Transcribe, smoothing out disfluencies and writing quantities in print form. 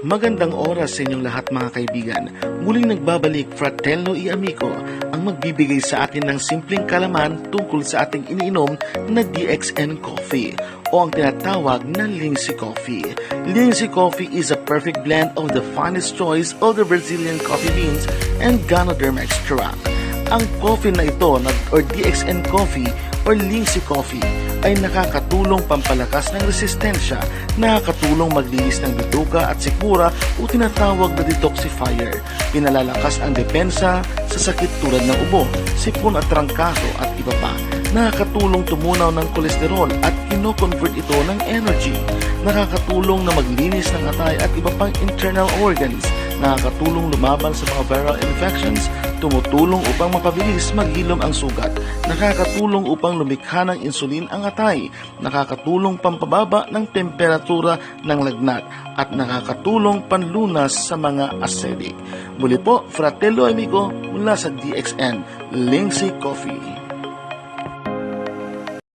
Magandang oras sa inyong lahat mga kaibigan. Muling nagbabalik Fratello y Amico ang magbibigay sa atin ng simpleng kalaman tungkol sa ating iniinom na DXN Coffee o ang tinatawag na Lindsay Coffee. Lindsay Coffee is a perfect blend of the finest choice of the Brazilian coffee beans and Ganoderma extract. Ang coffee na ito or DXN Coffee or Lindsay Coffee ay nakakatulong pampalakas ng resistensya, nakakatulong maglinis ng bituka at sikmura o tinatawag na detoxifier, pinalalakas ang depensa sa sakit tulad ng ubo, sipon at trangkaso at iba pa, nakakatulong tumunaw ng kolesterol at kino-convert ito ng energy, nakakatulong na maglinis ng atay at iba pang internal organs, nakakatulong lumaban sa mga viral infections, tumutulong upang mapabilis maghilom ang sugat, nakakatulong upang lumikha ng insulin ang atay, nakakatulong pampababa ng temperatura ng lagnat, at nakakatulong panlunas sa mga acidic. Muli po, Fratello Amico mula sa DXN Lindsay Coffee.